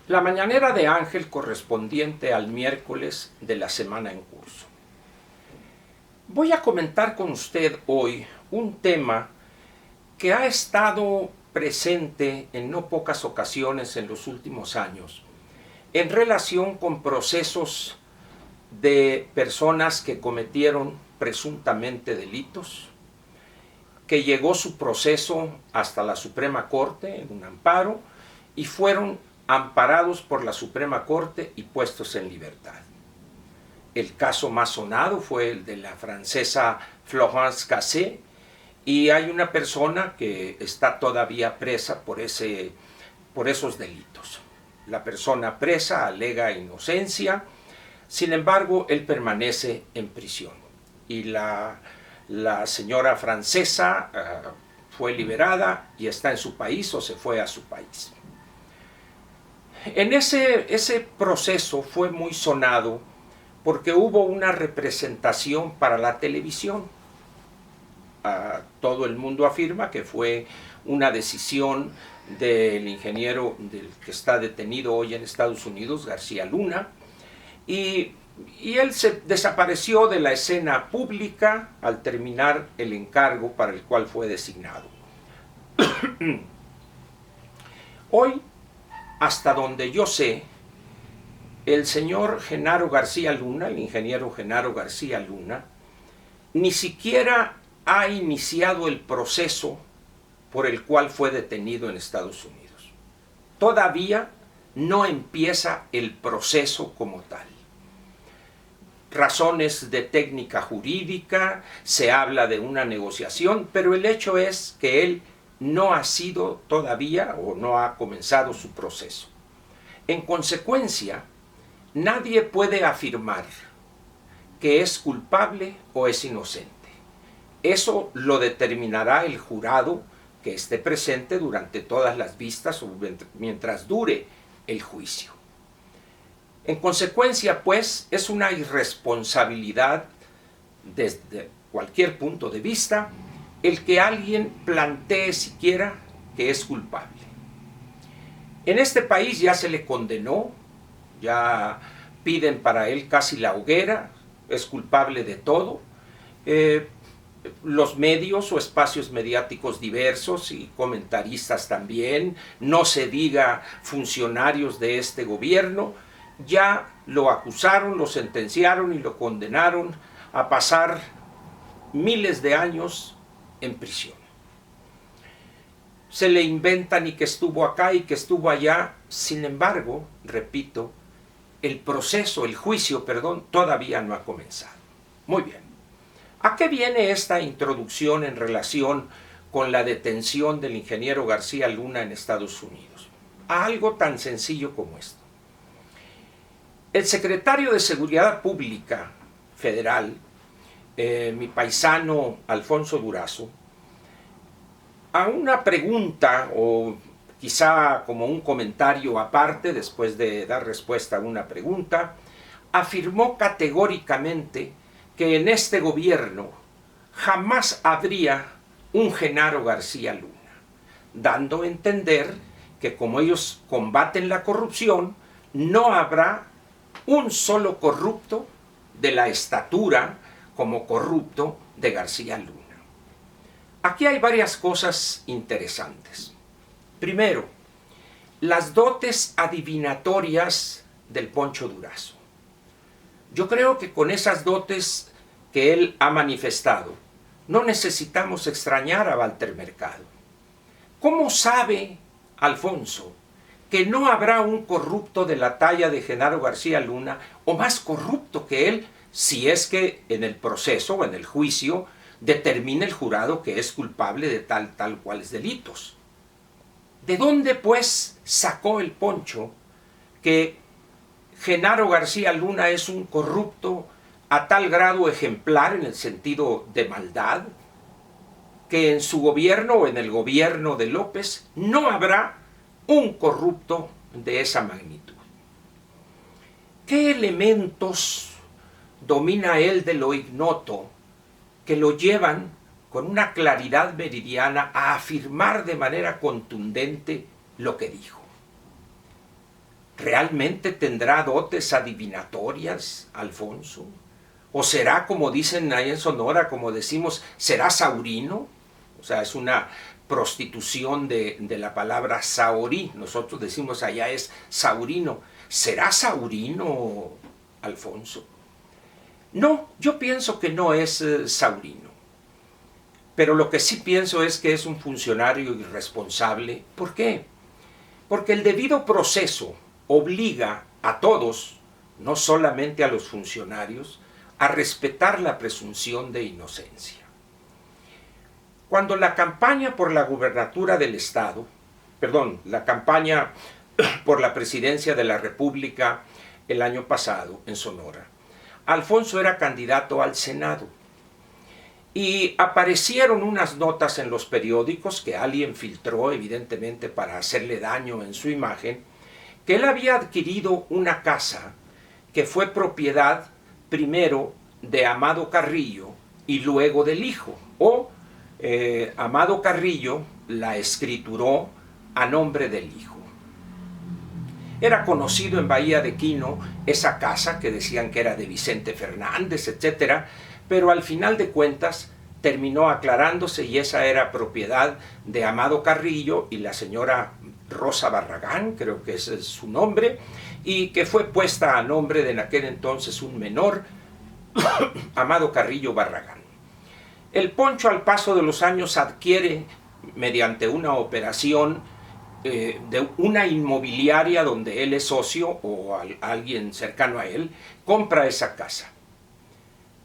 La mañanera de Ángel correspondiente al miércoles de la semana en curso. Voy a comentar con usted hoy un tema que ha estado presente en no pocas ocasiones en los últimos años, en relación con procesos de personas que cometieron presuntamente delitos, que llegó su proceso hasta la Suprema Corte en un amparo y fueron amparados por la Suprema Corte y puestos en libertad. El caso más sonado fue el de la francesa Florence Cassé, y hay una persona que está todavía presa por esos delitos. La persona presa alega inocencia, sin embargo, él permanece en prisión. Y la señora francesa fue liberada y está en su país o se fue a su país. En ese proceso fue muy sonado porque hubo una representación para la televisión. Todo el mundo afirma que fue una decisión del ingeniero que está detenido hoy en Estados Unidos, García Luna, y él se desapareció de la escena pública al terminar el encargo para el cual fue designado. Hoy, hasta donde yo sé, el señor Genaro García Luna, el ingeniero Genaro García Luna, ni siquiera ha iniciado el proceso por el cual fue detenido en Estados Unidos. Todavía no empieza el proceso como tal. Razones de técnica jurídica, se habla de una negociación, pero el hecho es que él no ha sido todavía o no ha comenzado su proceso. En consecuencia, nadie puede afirmar que es culpable o es inocente. Eso lo determinará el jurado que esté presente durante todas las vistas o mientras dure el juicio. En consecuencia, pues, es una irresponsabilidad desde cualquier punto de vista el que alguien plantee siquiera que es culpable. En este país ya se le condenó, ya piden para él casi la hoguera, es culpable de todo. Los medios o espacios mediáticos diversos y comentaristas también, no se diga funcionarios de este gobierno, ya lo acusaron, lo sentenciaron y lo condenaron a pasar miles de años en prisión. Se le inventan y que estuvo acá y que estuvo allá, sin embargo, repito, el juicio, todavía no ha comenzado. Muy bien. ¿A qué viene esta introducción en relación con la detención del ingeniero García Luna en Estados Unidos? A algo tan sencillo como esto. El secretario de Seguridad Pública Federal, mi paisano Alfonso Durazo, a una pregunta o quizá como un comentario aparte después de dar respuesta a una pregunta, afirmó categóricamente que en este gobierno jamás habría un Genaro García Luna, dando a entender que como ellos combaten la corrupción, no habrá un solo corrupto de la estatura como corrupto de García Luna. Aquí hay varias cosas interesantes. Primero, las dotes adivinatorias del Poncho Durazo. Yo creo que con esas dotes que él ha manifestado, no necesitamos extrañar a Walter Mercado. ¿Cómo sabe Alfonso que no habrá un corrupto de la talla de Genaro García Luna o más corrupto que él si es que en el proceso o en el juicio determina el jurado que es culpable de tal cuales delitos? ¿De dónde, pues, sacó el Poncho que Genaro García Luna es un corrupto a tal grado ejemplar en el sentido de maldad, que en su gobierno o en el gobierno de López no habrá un corrupto de esa magnitud? ¿Qué elementos domina él de lo ignoto que lo llevan con una claridad meridiana a afirmar de manera contundente lo que dijo? ¿Realmente tendrá dotes adivinatorias, Alfonso? ¿O será, como dicen ahí en Sonora, como decimos, será saurino? O sea, es una prostitución de la palabra saorí. Nosotros decimos allá es saurino. ¿Será saurino, Alfonso? No, yo pienso que no es saurino. Pero lo que sí pienso es que es un funcionario irresponsable. ¿Por qué? Porque el debido proceso obliga a todos, no solamente a los funcionarios, a respetar la presunción de inocencia. Cuando la campaña por la gubernatura del Estado, la campaña por la presidencia de la República el año pasado en Sonora, Alfonso era candidato al Senado. Y aparecieron unas notas en los periódicos que alguien filtró, evidentemente para hacerle daño en su imagen, que él había adquirido una casa que fue propiedad primero de Amado Carrillo y luego del hijo. Amado Carrillo la escrituró a nombre del hijo. Era conocido en Bahía de Quino esa casa que decían que era de Vicente Fernández, etc., pero al final de cuentas terminó aclarándose y esa era propiedad de Amado Carrillo y la señora Rosa Barragán, creo que ese es su nombre, y que fue puesta a nombre de en aquel entonces un menor, Amado Carrillo Barragán. El Poncho, al paso de los años, adquiere, mediante una operación de una inmobiliaria donde él es socio o alguien cercano a él, compra esa casa.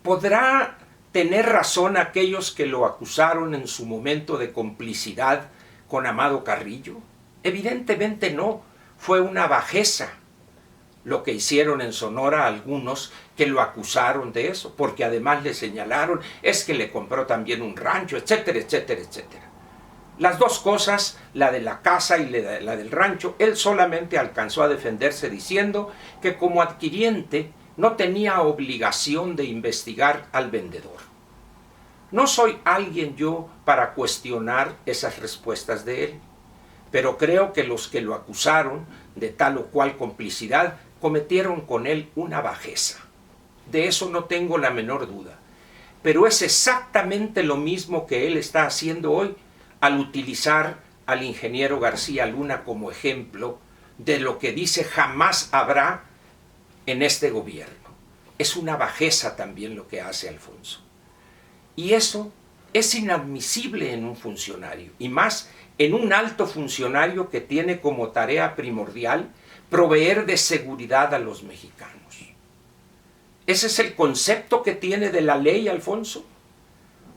¿Podrá tener razón aquellos que lo acusaron en su momento de complicidad con Amado Carrillo? Evidentemente no, fue una bajeza lo que hicieron en Sonora algunos que lo acusaron de eso, porque además le señalaron, es que le compró también un rancho, etcétera, etcétera, etcétera. Las dos cosas, la de la casa y la del rancho, él solamente alcanzó a defenderse diciendo que como adquiriente no tenía obligación de investigar al vendedor. No soy alguien yo para cuestionar esas respuestas de él, pero creo que los que lo acusaron de tal o cual complicidad cometieron con él una bajeza. De eso no tengo la menor duda. Pero es exactamente lo mismo que él está haciendo hoy al utilizar al ingeniero García Luna como ejemplo de lo que dice jamás habrá en este gobierno. Es una bajeza también lo que hace Alfonso. Y eso es inadmisible en un funcionario, y más en un alto funcionario que tiene como tarea primordial proveer de seguridad a los mexicanos. Ese es el concepto que tiene de la ley, Alfonso.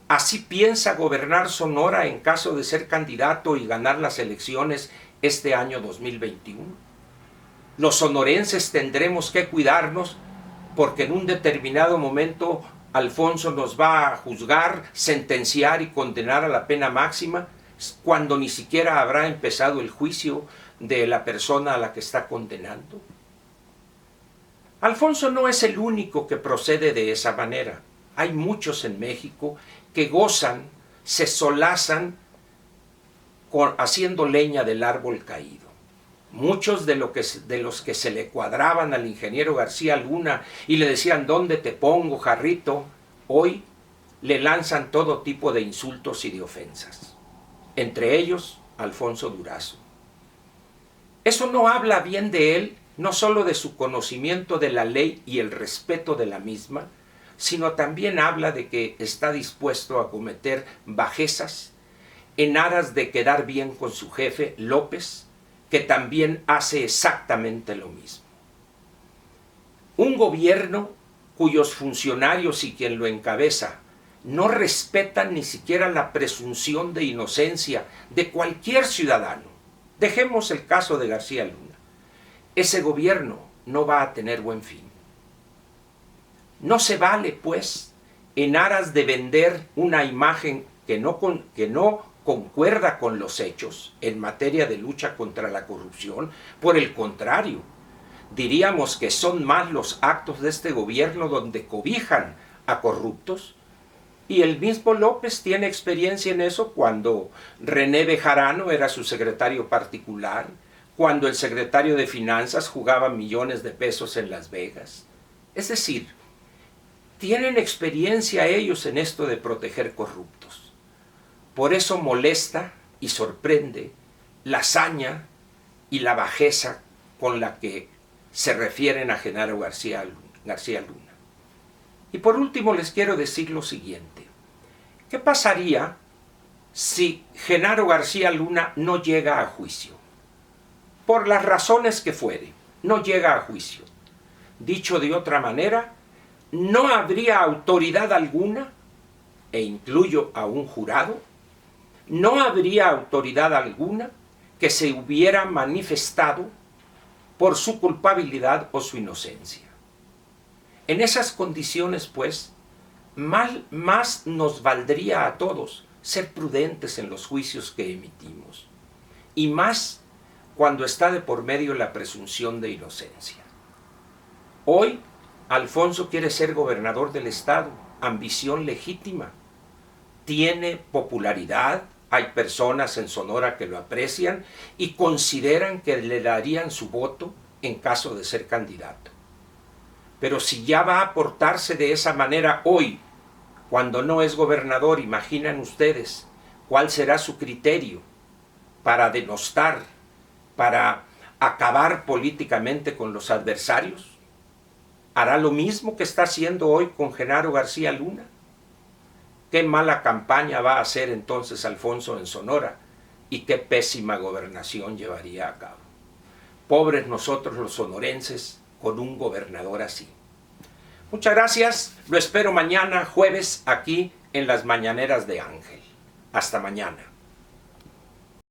¿Así piensa gobernar Sonora en caso de ser candidato y ganar las elecciones este año 2021? Los sonorenses tendremos que cuidarnos porque en un determinado momento Alfonso nos va a juzgar, sentenciar y condenar a la pena máxima cuando ni siquiera habrá empezado el juicio de la persona a la que está condenando. Alfonso no es el único que procede de esa manera. Hay muchos en México que gozan, se solazan haciendo leña del árbol caído. Muchos de los que se le cuadraban al ingeniero García Luna y le decían ¿dónde te pongo, jarrito?, hoy le lanzan todo tipo de insultos y de ofensas. Entre ellos, Alfonso Durazo. Eso no habla bien de él, no solo de su conocimiento de la ley y el respeto de la misma, sino también habla de que está dispuesto a cometer bajezas en aras de quedar bien con su jefe, López, que también hace exactamente lo mismo. Un gobierno cuyos funcionarios y quien lo encabeza no respetan ni siquiera la presunción de inocencia de cualquier ciudadano. Dejemos el caso de García Luna. Ese gobierno no va a tener buen fin. No se vale, pues, en aras de vender una imagen que no concuerda con los hechos en materia de lucha contra la corrupción. Por el contrario, diríamos que son más los actos de este gobierno donde cobijan a corruptos. Y el mismo López tiene experiencia en eso cuando René Bejarano era su secretario particular, cuando el secretario de Finanzas jugaba millones de pesos en Las Vegas. Es decir, tienen experiencia ellos en esto de proteger corruptos. Por eso molesta y sorprende la hazaña y la bajeza con la que se refieren a Genaro García Luna. Y por último les quiero decir lo siguiente. ¿Qué pasaría si Genaro García Luna no llega a juicio? Por las razones que fuere, no llega a juicio. Dicho de otra manera, no habría autoridad alguna, e incluyo a un jurado, no habría autoridad alguna que se hubiera manifestado por su culpabilidad o su inocencia. En esas condiciones, pues, más nos valdría a todos ser prudentes en los juicios que emitimos, y más cuando está de por medio la presunción de inocencia. Hoy, Alfonso quiere ser gobernador del estado, ambición legítima, tiene popularidad, hay personas en Sonora que lo aprecian y consideran que le darían su voto en caso de ser candidato. Pero si ya va a portarse de esa manera hoy, cuando no es gobernador, imaginan ustedes cuál será su criterio para denostar, para acabar políticamente con los adversarios. ¿Hará lo mismo que está haciendo hoy con Genaro García Luna? ¿Qué mala campaña va a hacer entonces Alfonso en Sonora? ¿Y qué pésima gobernación llevaría a cabo? Pobres nosotros los sonorenses con un gobernador así. Muchas gracias, lo espero mañana jueves aquí en las Mañaneras de Ángel. Hasta mañana.